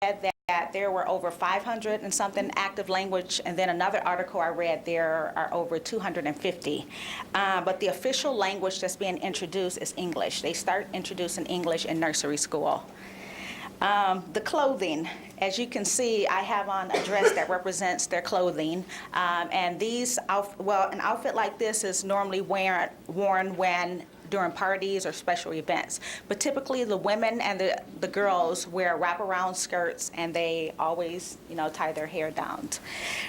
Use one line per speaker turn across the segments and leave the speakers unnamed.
that there were over 500 and something active language, and then another article I read there are over 250. But the official language that's being introduced is English. They start introducing English in nursery school. The clothing, as you can see, I have on a dress that represents their clothing, and an outfit like this is normally worn when during parties or special events. But typically the women and the girls wear wraparound skirts, and they always, tie their hair down.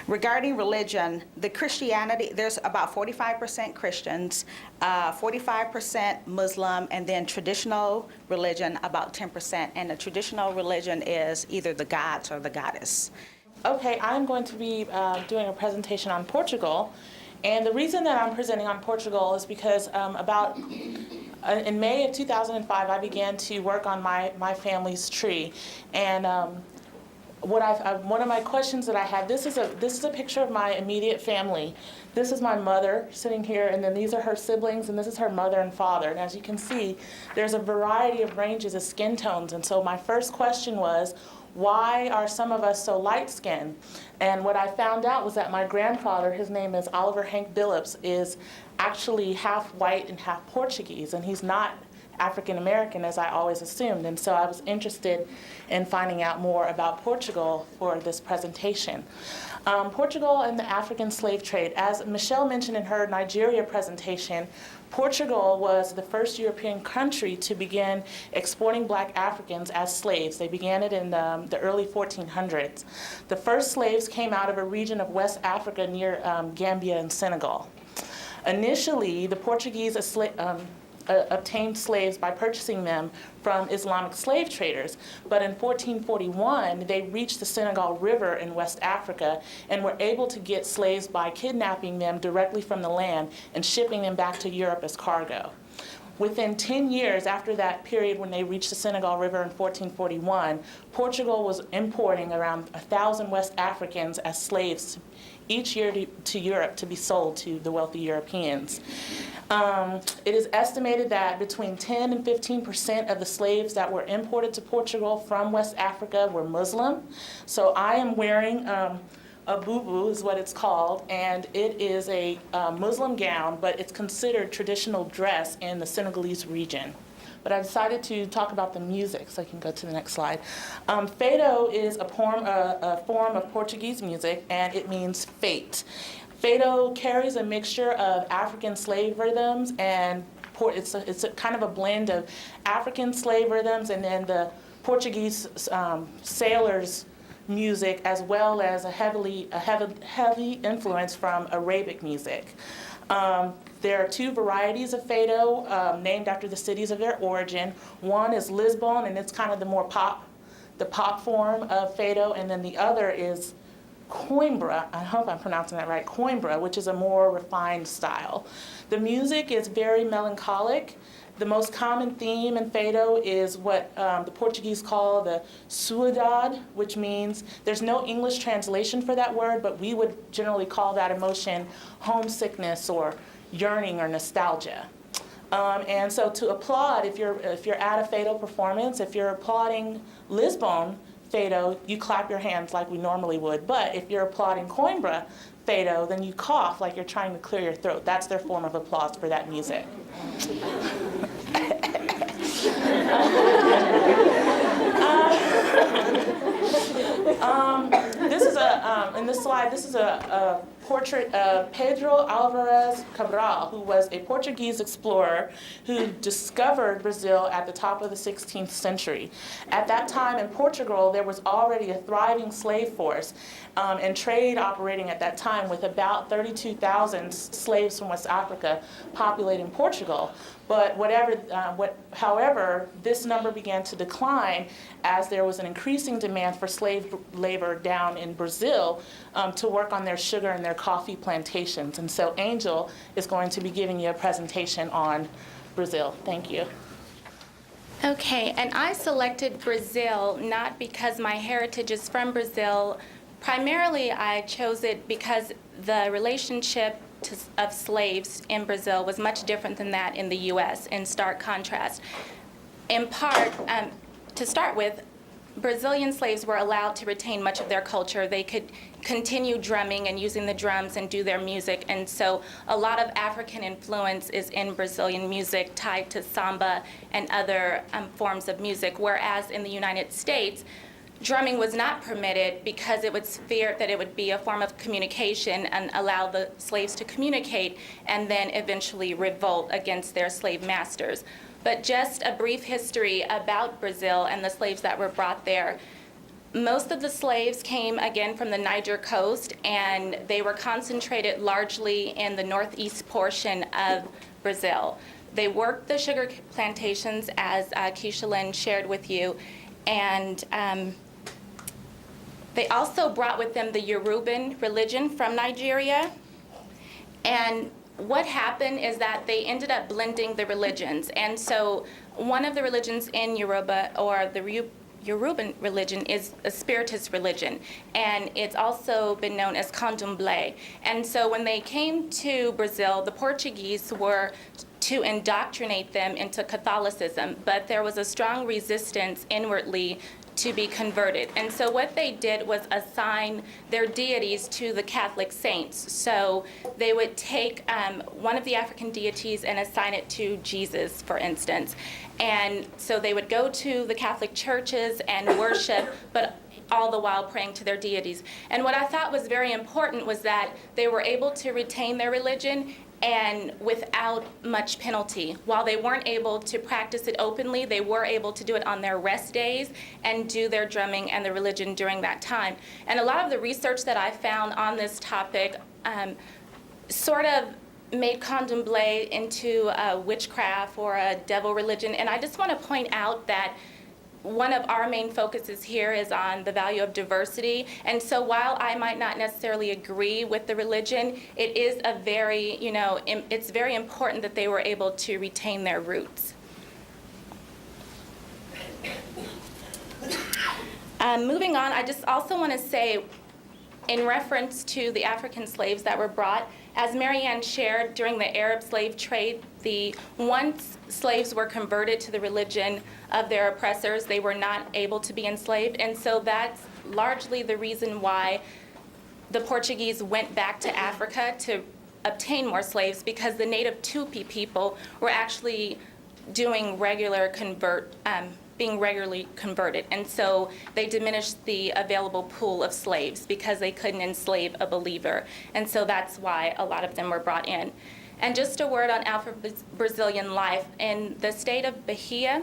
Regarding religion, the Christianity, there's about 45% Christians, 45% Muslim, and then traditional religion, about 10%. And the traditional religion is either the gods or the goddess.
Okay, I'm going to be doing a presentation on Portugal. And the reason that I'm presenting on Portugal is because in May of 2005, I began to work on my family's tree. And one of my questions that I had, this is a picture of my immediate family. This is my mother sitting here, and then these are her siblings, and this is her mother and father. And as you can see, there's a variety of ranges of skin tones. And so my first question was, why are some of us so light-skinned? And what I found out was that my grandfather, his name is Oliver Hank Billups, is actually half white and half Portuguese, and he's not African American as I always assumed. And so I was interested in finding out more about Portugal for this presentation. Portugal and the African slave trade. As Michelle mentioned in her Nigeria presentation, Portugal was the first European country to begin exporting black Africans as slaves. They began it in the early 1400s. The first slaves came out of a region of West Africa near Gambia and Senegal. Initially, the Portuguese obtained slaves by purchasing them from Islamic slave traders. But in 1441, they reached the Senegal River in West Africa and were able to get slaves by kidnapping them directly from the land and shipping them back to Europe as cargo. Within 10 years after that period when they reached the Senegal River in 1441, Portugal was importing around 1,000 West Africans as slaves each year to Europe to be sold to the wealthy Europeans. It is estimated that between 10 and 15% of the slaves that were imported to Portugal from West Africa were Muslim. So I am wearing a bubu is what it's called, and it is a Muslim gown, but it's considered traditional dress in the Senegalese region. But I decided to talk about the music, so I can go to the next slide. Fado is a form of Portuguese music, and it means fate. Fado carries a mixture of African slave rhythms, and it's a kind of a blend of African slave rhythms and then the Portuguese sailors' music, as well as a heavy influence from Arabic music. There are two varieties of fado named after the cities of their origin. One is Lisbon, and it's kind of the pop form of fado, and then the other is Coimbra, I hope I'm pronouncing that right, Coimbra, which is a more refined style. The music is very melancholic. The most common theme in fado is what the Portuguese call the saudade, which means, there's no English translation for that word, but we would generally call that emotion homesickness or yearning or nostalgia. And so to applaud, if you're at a fado performance, if you're applauding Lisbon fado, you clap your hands like we normally would. But if you're applauding Coimbra fado, then you cough like you're trying to clear your throat. That's their form of applause for that music. This is in this slide, this is a portrait of Pedro Álvares Cabral, who was a Portuguese explorer who discovered Brazil at the top of the 16th century. At that time in Portugal, there was already a thriving slave force and trade operating at that time, with about 32,000 slaves from West Africa populating Portugal. But however, this number began to decline as there was an increasing demand for slave labor down in Brazil to work on their sugar and their coffee plantations. And so Angel is going to be giving you a presentation on Brazil. Thank you.
Okay, and I selected Brazil not because my heritage is from Brazil. Primarily, I chose it because the relationship of slaves in Brazil was much different than that in the U.S., in stark contrast. In part, to start with, Brazilian slaves were allowed to retain much of their culture. They could continue drumming and using the drums and do their music. And so a lot of African influence is in Brazilian music tied to samba and other forms of music. Whereas in the United States, drumming was not permitted because it was feared that it would be a form of communication and allow the slaves to communicate and then eventually revolt against their slave masters. But just a brief history about Brazil and the slaves that were brought there. Most of the slaves came again from the Niger coast, and they were concentrated largely in the northeast portion of Brazil. They worked the sugar plantations, as Keisha Lynn shared with you, and they also brought with them the Yoruban religion from Nigeria. And what happened is that they ended up blending the religions. And so one of the religions in Yoruba, or the Yoruban religion, is a spiritist religion. And it's also been known as candomblé. And so when they came to Brazil, the Portuguese were to indoctrinate them into Catholicism, but there was a strong resistance inwardly to be converted. And so what they did was assign their deities to the Catholic saints. So they would take one of the African deities and assign it to Jesus, for instance. And so they would go to the Catholic churches and worship, but all the while praying to their deities. And what I thought was very important was that they were able to retain their religion and without much penalty. While they weren't able to practice it openly, they were able to do it on their rest days and do their drumming and the religion during that time. And a lot of the research that I found on this topic sort of made candomblé into a witchcraft or a devil religion. And I just want to point out that one of our main focuses here is on the value of diversity. And so while I might not necessarily agree with the religion, it is a very, it's very important that they were able to retain their roots. Moving on, I just also want to say, in reference to the African slaves that were brought, as Marianne shared, during the Arab slave trade, once slaves were converted to the religion of their oppressors, they were not able to be enslaved. And so that's largely the reason why the Portuguese went back to Africa to obtain more slaves, because the native Tupi people were actually doing being regularly converted. And so they diminished the available pool of slaves because they couldn't enslave a believer. And so that's why a lot of them were brought in. And just a word on Afro-Brazilian life. In the state of Bahia,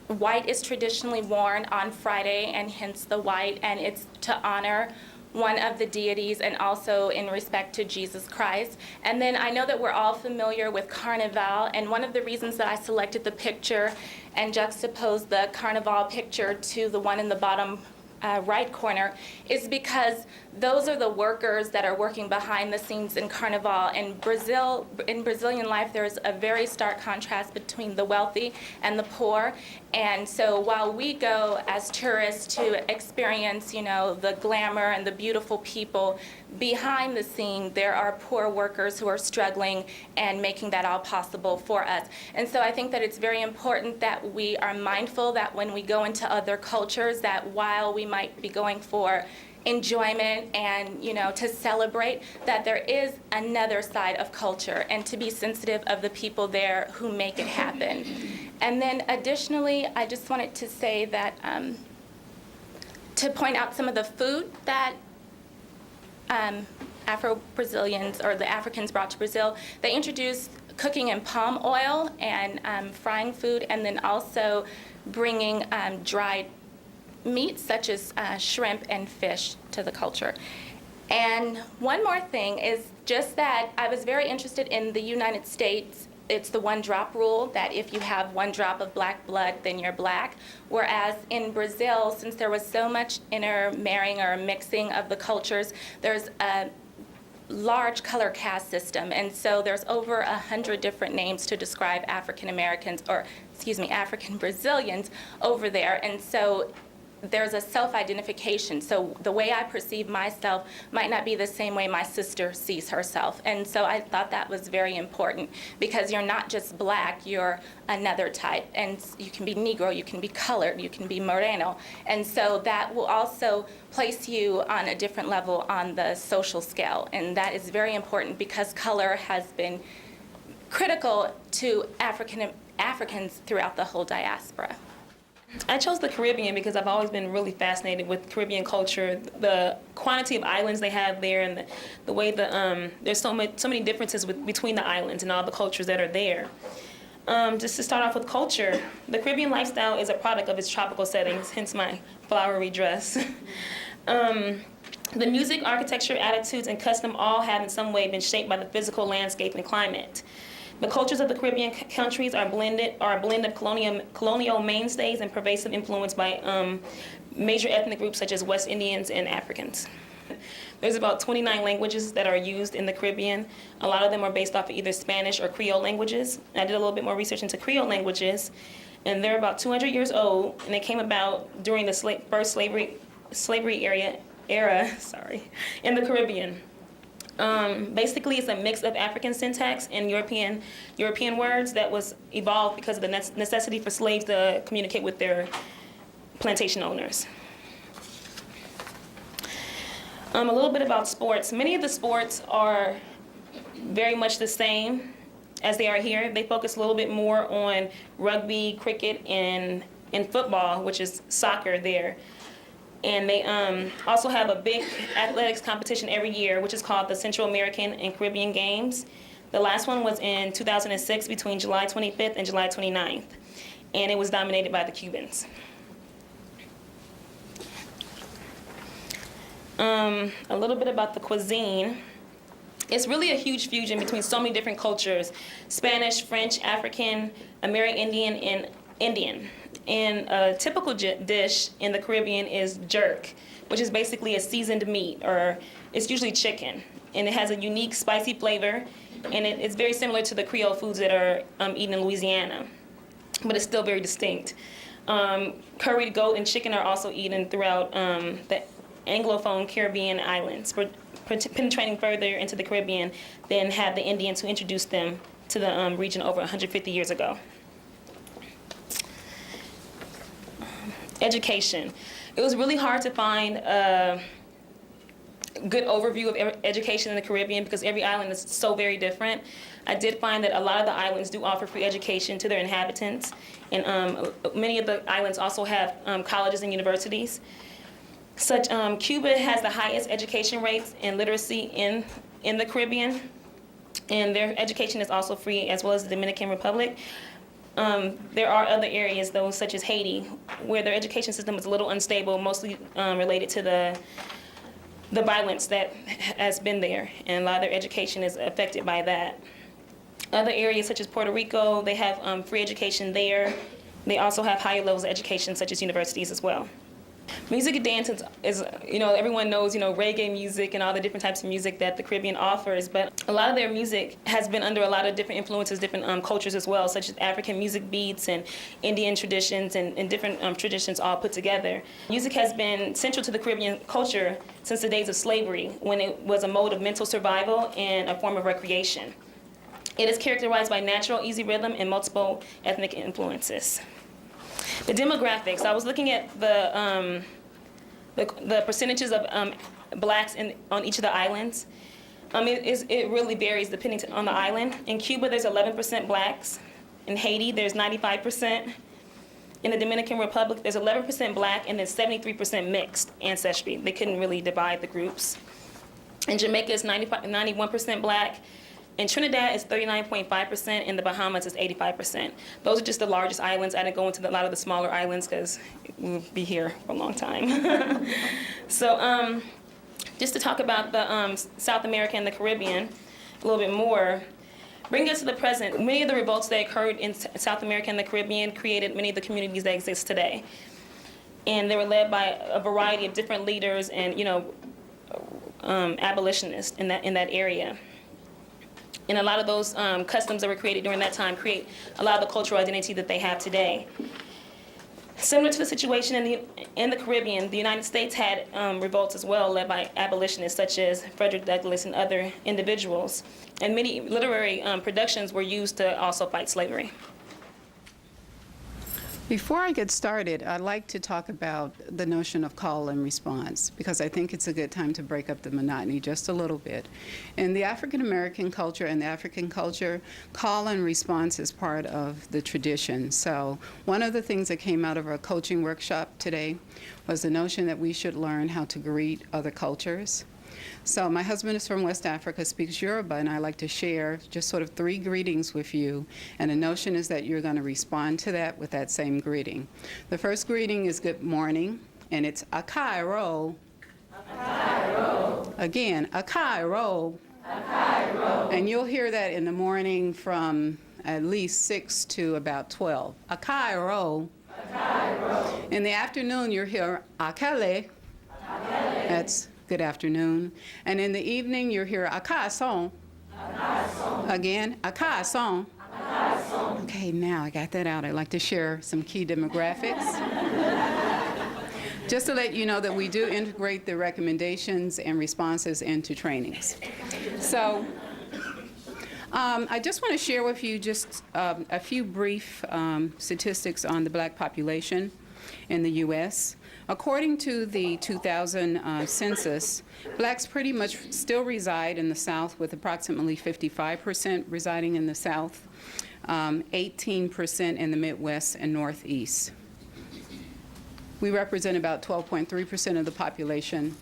white is traditionally worn on Friday, and hence the white, and it's to honor one of the deities and also in respect to Jesus Christ. And then I know that we're all familiar with Carnival, and one of the reasons that I selected the picture and juxtaposed the Carnival picture to the one in the bottom right corner is because those are the workers that are working behind the scenes in Carnival. In Brazilian life, there's a very stark contrast between the wealthy and the poor. And so while we go as tourists to experience, the glamour and the beautiful people, behind the scene, there are poor workers who are struggling and making that all possible for us. And so I think that it's very important that we are mindful that when we go into other cultures, that while we might be going for enjoyment and to celebrate, that there is another side of culture, and to be sensitive of the people there who make it happen. And then additionally, I just wanted to say that to point out some of the food that Afro-Brazilians or the Africans brought to Brazil. They introduced cooking in palm oil and frying food, and then also bringing dried meats such as shrimp and fish to the culture. And one more thing is just that I was very interested in the United States. It's the one drop rule, that if you have one drop of black blood, then you're black. Whereas in Brazil, since there was so much intermarrying or mixing of the cultures, there's a large color caste system. And so there's over 100 different names to describe African Brazilians over there. And so there's a self-identification. So the way I perceive myself might not be the same way my sister sees herself. And so I thought that was very important, because you're not just black, you're another type. And you can be Negro, you can be colored, you can be Moreno. And so that will also place you on a different level on the social scale. And that is very important, because color has been critical to Africans throughout the whole diaspora.
I chose the Caribbean because I've always been really fascinated with Caribbean culture, the quantity of islands they have there, and the way there's so many differences between the islands and all the cultures that are there. Just to start off with culture, the Caribbean lifestyle is a product of its tropical settings, hence my flowery dress. The music, architecture, attitudes, and custom all have in some way been shaped by the physical landscape and climate. The cultures of the Caribbean countries are a blend of colonial mainstays and pervasive influence by major ethnic groups such as West Indians and Africans. There's about 29 languages that are used in the Caribbean. A lot of them are based off of either Spanish or Creole languages. I did a little bit more research into Creole languages, and they're about 200 years old, and they came about during the first slavery era in the Caribbean. Basically, it's a mix of African syntax and European words that was evolved because of the necessity for slaves to communicate with their plantation owners. A little bit about sports. Many of the sports are very much the same as they are here. They focus a little bit more on rugby, cricket, and football, which is soccer there. And they also have a big athletics competition every year, which is called the Central American and Caribbean Games. The last one was in 2006 between July 25th and July 29th, and it was dominated by the Cubans. A little bit about the cuisine. It's really a huge fusion between so many different cultures: Spanish, French, African, Amerindian, and Indian. And a typical dish in the Caribbean is jerk, which is basically a seasoned meat, or it's usually chicken. And it has a unique spicy flavor, and it's very similar to the Creole foods that are eaten in Louisiana, but it's still very distinct. Curried goat and chicken are also eaten throughout the Anglophone Caribbean islands, penetrating further into the Caribbean than had the Indians who introduced them to the region over 150 years ago. Education. It was really hard to find a good overview of education in the Caribbean because every island is so very different. I did find that a lot of the islands do offer free education to their inhabitants, and many of the islands also have colleges and universities. Cuba has the highest education rates and literacy in the Caribbean, and their education is also free, as well as the Dominican Republic. There are other areas, though, such as Haiti, where their education system is a little unstable, mostly related to the violence that has been there, and a lot of their education is affected by that. Other areas, such as Puerto Rico, they have free education there. They also have higher levels of education, such as universities as well. Music and dance is, everyone knows, reggae music and all the different types of music that the Caribbean offers, but a lot of their music has been under a lot of different influences, different cultures as well, such as African music beats and Indian traditions and different traditions all put together. Music has been central to the Caribbean culture since the days of slavery, when it was a mode of mental survival and a form of recreation. It is characterized by natural, easy rhythm and multiple ethnic influences. The demographics. I was looking at the percentages of blacks on each of the islands. It really varies depending on the island. In Cuba, there's 11% blacks. In Haiti, there's 95%. In the Dominican Republic, there's 11% black and then 73% mixed ancestry. They couldn't really divide the groups. In Jamaica, it's 91% black. In Trinidad, it's 39.5%. In the Bahamas, it's 85%. Those are just the largest islands. I didn't go into a lot of the smaller islands because we'll be here for a long time. So just to talk about the South America and the Caribbean a little bit more, bringing us to the present, many of the revolts that occurred in South America and the Caribbean created many of the communities that exist today. And they were led by a variety of different leaders and, abolitionists in that area. And a lot of those customs that were created during that time create a lot of the cultural identity that they have today. Similar to the situation in the Caribbean, the United States had revolts as well, led by abolitionists such as Frederick Douglass and other individuals. And many literary productions were used to also fight slavery.
Before I get started, I'd like to talk about the notion of call and response, because I think it's a good time to break up the monotony just a little bit. In the African American culture and the African culture, call and response is part of the tradition. So one of the things that came out of our coaching workshop today was the notion that we should learn how to greet other cultures. So my husband is from West Africa, speaks Yoruba, and I like to share just sort of 3 greetings with you. And the notion is that you're going to respond to that with that same greeting. The first greeting is good morning, and it's akairo. Akairo. Again, akairo. Akairo. And you'll hear that in the morning from at least 6 to about 12. Akairo. Akairo. In the afternoon, you'll hear akele. Akele. That's good afternoon. And in the evening, you'll hear akason. Akason. Again, akason. Akason. Okay, now I got that out. I'd like to share some key demographics. Just to let you know that we do integrate the recommendations and responses into trainings. So I just want to share with you just a few brief statistics on the black population in the U.S. According to the 2000 census, blacks pretty much still reside in the South, with approximately 55% residing in the South, 18% in the Midwest and Northeast. We represent about 12.3% of the population.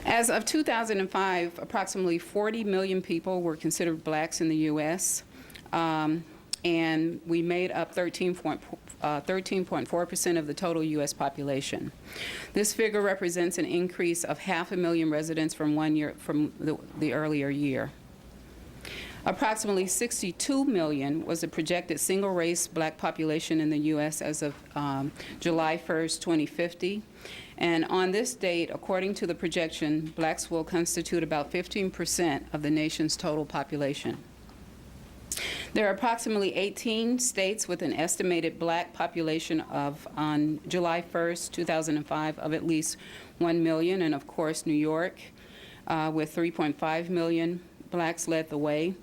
As of 2005, approximately 40 million people were considered blacks in the U.S., and we made up 13.4% of the total U.S. population. This figure represents an increase of 500,000 residents from the earlier year. Approximately 62 million was the projected single-race black population in the U.S. as of July 1st, 2050. And on this date, according to the projection, blacks will constitute about 15% of the nation's total population. There are approximately 18 states with an estimated black population of, on July 1st, 2005, of at least 1 million, and of course New York with 3.5 million blacks led the way.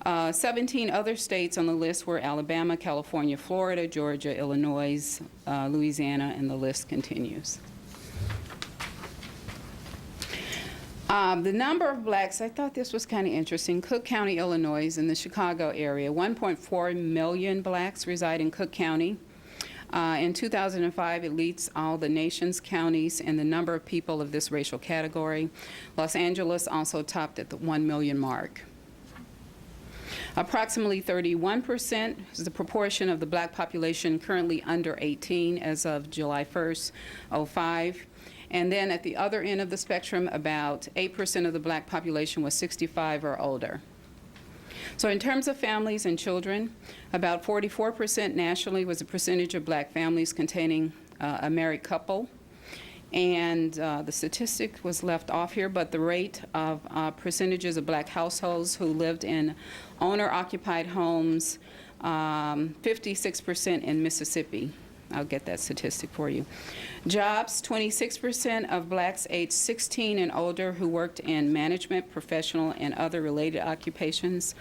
17 other states on the list were Alabama, California, Florida, Georgia, Illinois, Louisiana, and the list continues. The number of blacks, I thought this was kind of interesting. Cook County, Illinois, in the Chicago area, 1.4 million blacks reside in Cook County. In 2005, it leads all the nation's counties in the number of people of this racial category. Los Angeles also topped at the 1 million mark. Approximately 31% is the proportion of the black population currently under 18 as of July 1st, 2005. And then at the other end of the spectrum, about 8% of the black population was 65 or older. So in terms of families and children, about 44% nationally was the percentage of black families containing a married couple. And the statistic was left off here, but the rate of percentages of black households who lived in owner-occupied homes, 56% in Mississippi. I'll get that statistic for you. Jobs, 26% of blacks aged 16 and older who worked in management, professional, and other related occupations.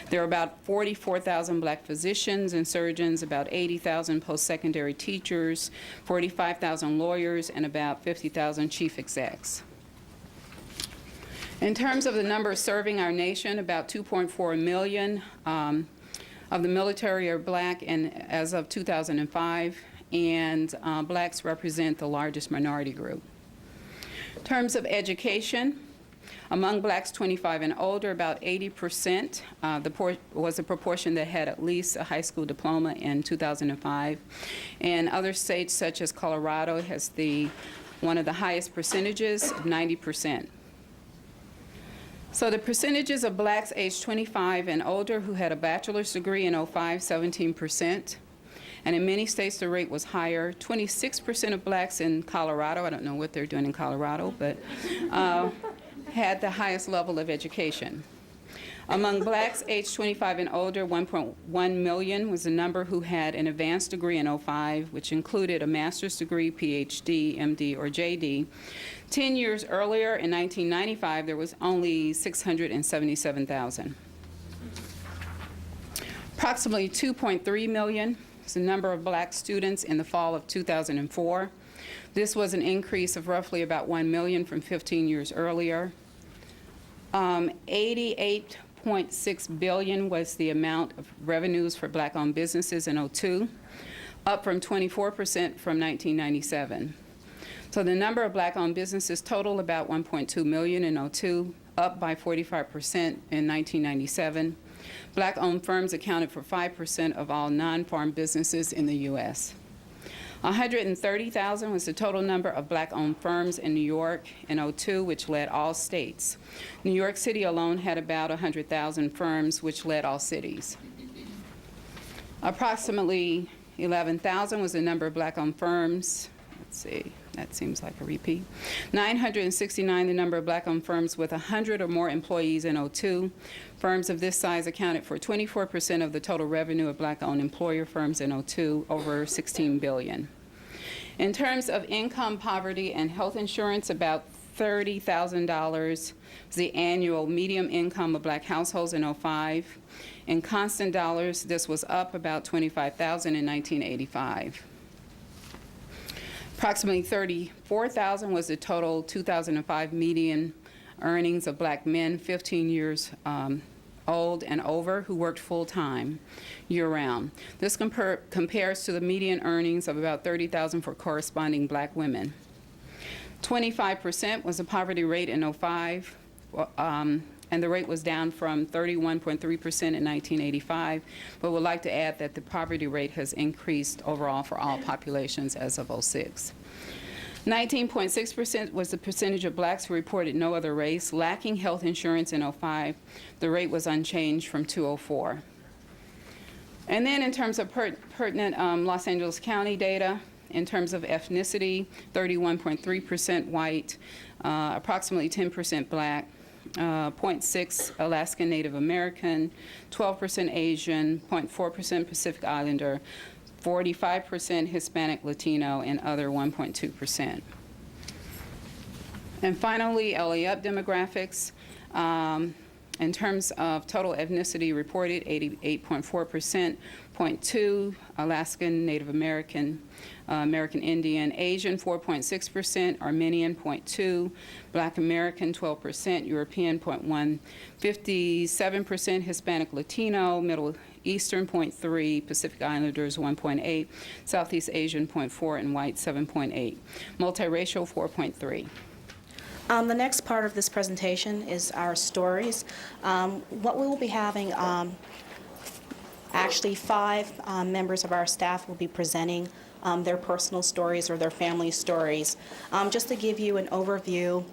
There are about 44,000 black physicians and surgeons, about 80,000 post-secondary teachers, 45,000 lawyers, and about 50,000 chief execs. In terms of the number serving our nation, about 2.4 million of the military are black, and as of 2005, and blacks represent the largest minority group. In terms of education, among blacks 25 and older, about 80% was a proportion that had at least a high school diploma in 2005. And other states such as Colorado has one of the highest percentages, 90%. So the percentages of blacks aged 25 and older who had a bachelor's degree in 2005, 17%. And in many states, the rate was higher. 26% of blacks in Colorado, I don't know what they're doing in Colorado, but had the highest level of education. Among blacks aged 25 and older, 1.1 million was the number who had an advanced degree in '05, which included a master's degree, PhD, MD, or JD. 10 years earlier, in 1995, there was only 677,000. Approximately 2.3 million is the number of black students in the fall of 2004. This was an increase of roughly about 1 million from 15 years earlier. 88.6 billion was the amount of revenues for black-owned businesses in '02, up from 24% from 1997. So the number of black-owned businesses total about 1.2 million in '02, up by 45% in 1997. Black-owned firms accounted for 5% of all non-farm businesses in the U.S. 130,000 was the total number of black-owned firms in New York in '02, which led all states. New York City alone had about 100,000 firms, which led all cities. Approximately 11,000 was the number of black-owned firms. Let's see, that seems like a repeat. 969, the number of black-owned firms with 100 or more employees in '02. Firms of this size accounted for 24% of the total revenue of black-owned employer firms in '02, over $16 billion. In terms of income, poverty, and health insurance, about $30,000 was the annual median income of black households in '05. In constant dollars, this was up about $25,000 in 1985. Approximately $34,000 was the total 2005 median earnings of black men 15 years old and over who worked full-time year-round. This compares to the median earnings of about $30,000 for corresponding black women. 25% was the poverty rate in '05, and the rate was down from 31.3% in 1985, but would like to add that the poverty rate has increased overall for all populations as of '06. 19.6% was the percentage of blacks who reported no other race lacking health insurance in '05. The rate was unchanged from 2004. And then in terms of pertinent Los Angeles County data, in terms of ethnicity, 31.3% white, approximately 10% black, 0.6 Alaskan Native American, 12% Asian, 0.4% Pacific Islander, 45% Hispanic Latino, and other 1.2%. And finally, LA Up demographics. In terms of total ethnicity reported, 88.4%, 0.2 Alaskan Native American, American Indian, Asian 4.6%, Armenian 0.2, Black American 12%, European 0.1, 57% Hispanic Latino, Middle Eastern 0.3, Pacific Islanders 1.8, Southeast Asian 0.4, and white 7.8, multiracial 4.3.
The next part of this presentation is our stories. What we will be having, actually 5 members of our staff will be presenting their personal stories or their family stories. Just to give you an overview,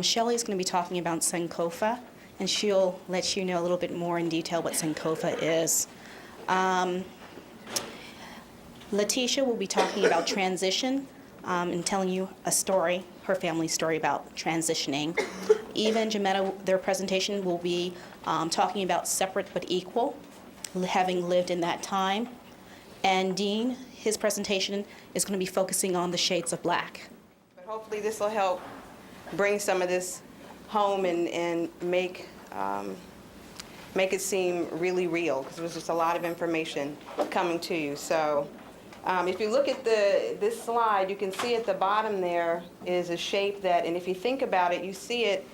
Shelley is going to be talking about Sankofa, and she'll let you know a little bit more in detail what Sankofa is. Letitia will be talking about transition and telling you a story, her family story about transitioning. Eva and Jametta, their presentation will be talking about separate but equal, having lived in that time. And Dean, his presentation is going to be focusing on the shades of black.
But hopefully this will help bring some of this home and make it seem really real, because there's just a lot of information coming to you. So if you look at this slide, you can see at the bottom there is a shape that, and if you think about it, you see it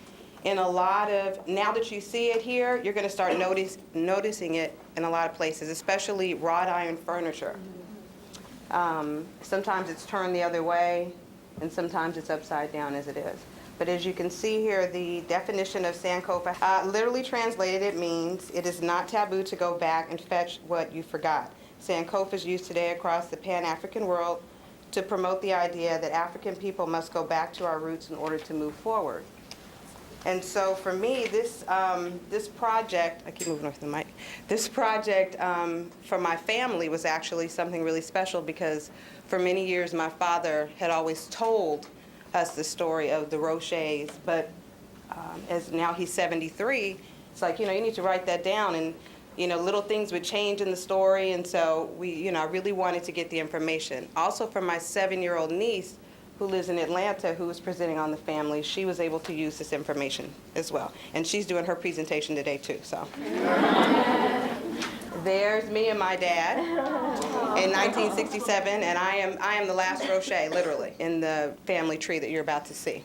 in a lot of, now that you see it here, you're going to start noticing it in a lot of places, especially wrought iron furniture. Sometimes it's turned the other way, and sometimes it's upside down as it is. But as you can see here, the definition of Sankofa, literally translated, it means it is not taboo to go back and fetch what you forgot. Sankofa is used today across the Pan-African world to promote the idea that African people must go back to our roots in order to move forward. And so for me, this project, I keep moving off the mic, this project for my family was actually something really special, because for many years my father had always told us the story of the Rochers, but as now he's 73, It's like, you need to write that down, and, little things would change in the story, and so I really wanted to get the information. Also from my 7-year-old niece, who lives in Atlanta, who was presenting on the family, she was able to use this information as well. And she's doing her presentation today too, so. There's me and my dad in 1967, and I am the last Rocher, literally, in the family tree that you're about to see.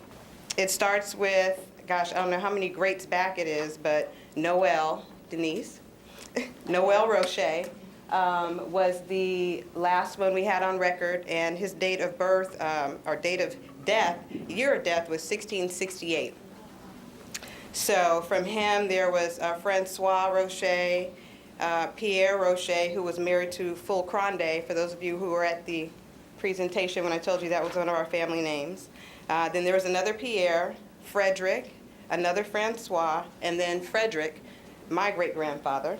It starts with, gosh, I don't know how many greats back it is, but Noel, Denise, Noel Rocher, was the last one we had on record, and his date of birth, or date of death, year of death was 1668. So from him, there was Francois Rocher, Pierre Rocher, who was married to Fulcrande, for those of you who were at the presentation when I told you that was one of our family names. Then there was another Pierre, Frederick, another Francois, and then Frederick, my great-grandfather.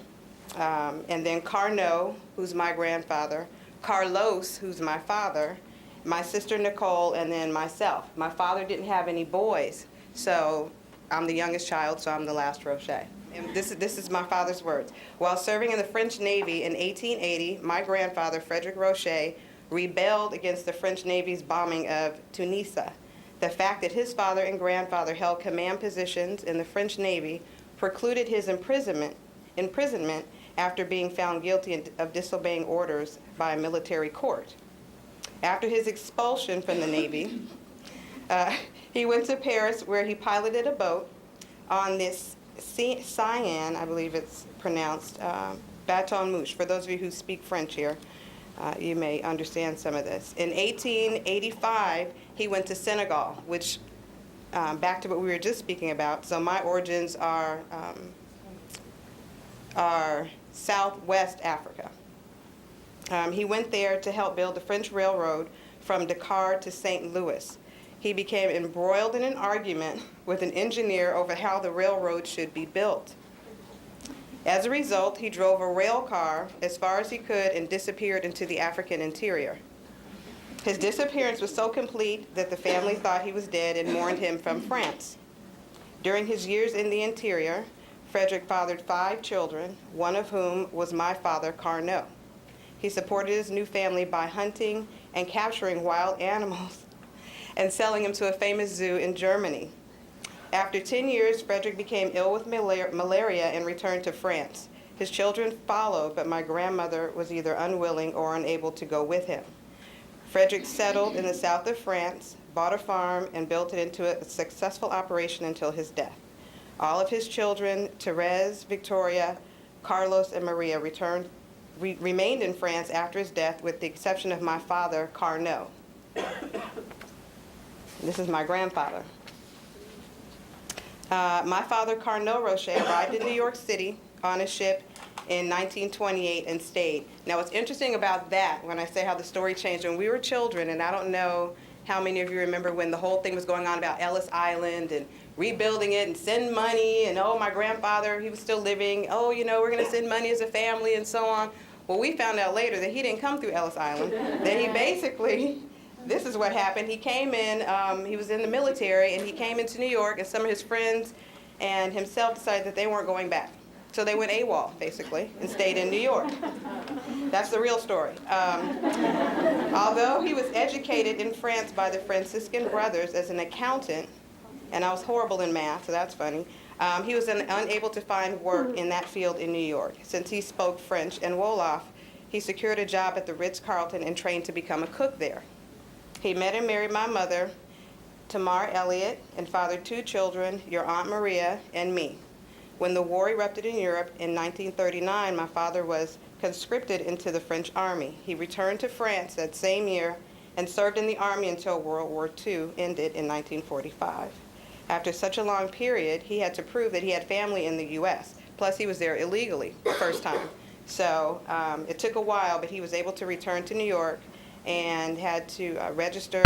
And then Carnot, who's my grandfather, Carlos, who's my father, my sister Nicole, and then myself. My father didn't have any boys, so I'm the youngest child, so I'm the last Rocher. And this is my father's words. While serving in the French Navy in 1880, my grandfather, Frederick Rocher, rebelled against the French Navy's bombing of Tunisia. The fact that his father and grandfather held command positions in the French Navy precluded his imprisonment after being found guilty of disobeying orders by a military court. After his expulsion from the Navy, he went to Paris, where he piloted a boat on this Cyan, I believe it's pronounced, Baton Mouche. For those of you who speak French here, you may understand some of this. In 1885, he went to Senegal, which, back to what we were just speaking about, so my origins are Southwest Africa. He went there to help build the French railroad from Dakar to St. Louis. He became embroiled in an argument with an engineer over how the railroad should be built. As a result, he drove a rail car as far as he could and disappeared into the African interior. His disappearance was so complete that the family thought he was dead and mourned him from France. During his years in the interior, Frederick fathered 5 children, one of whom was my father, Carnot. He supported his new family by hunting and capturing wild animals and selling them to a famous zoo in Germany. After 10 years, Frederick became ill with malaria and returned to France. His children followed, but my grandmother was either unwilling or unable to go with him. Frederick settled in the south of France, bought a farm, and built it into a successful operation until his death. All of his children, Therese, Victoria, Carlos, and Maria, remained in France after his death, with the exception of my father, Carnot. This is my grandfather. My father, Carnot Rocher, arrived in New York City on a ship in 1928 and stayed. Now, what's interesting about that, when I say how the story changed, when we were children, and I don't know how many of you remember when the whole thing was going on about Ellis Island and rebuilding it and send money, and oh, my grandfather, he was still living, oh, we're going to send money as a family and so on. Well, we found out later that he didn't come through Ellis Island, that he basically, this is what happened. He came in, he was in the military, and he came into New York, and some of his friends and himself decided that they weren't going back. So they went AWOL, basically, and stayed in New York. That's the real story. Although he was educated in France by the Franciscan brothers as an accountant, and I was horrible in math, so that's funny, he was unable to find work in that field in New York. Since he spoke French and Wolof, he secured a job at the Ritz-Carlton and trained to become a cook there. He met and married my mother, Tamar Elliott, and fathered 2 children, your Aunt Maria and me. When the war erupted in Europe in 1939, my father was conscripted into the French army. He returned to France that same year and served in the army until World War II ended in 1945. After such a long period, he had to prove that he had family in the U.S. Plus, he was there illegally the first time. So it took a while, but he was able to return to New York and had to register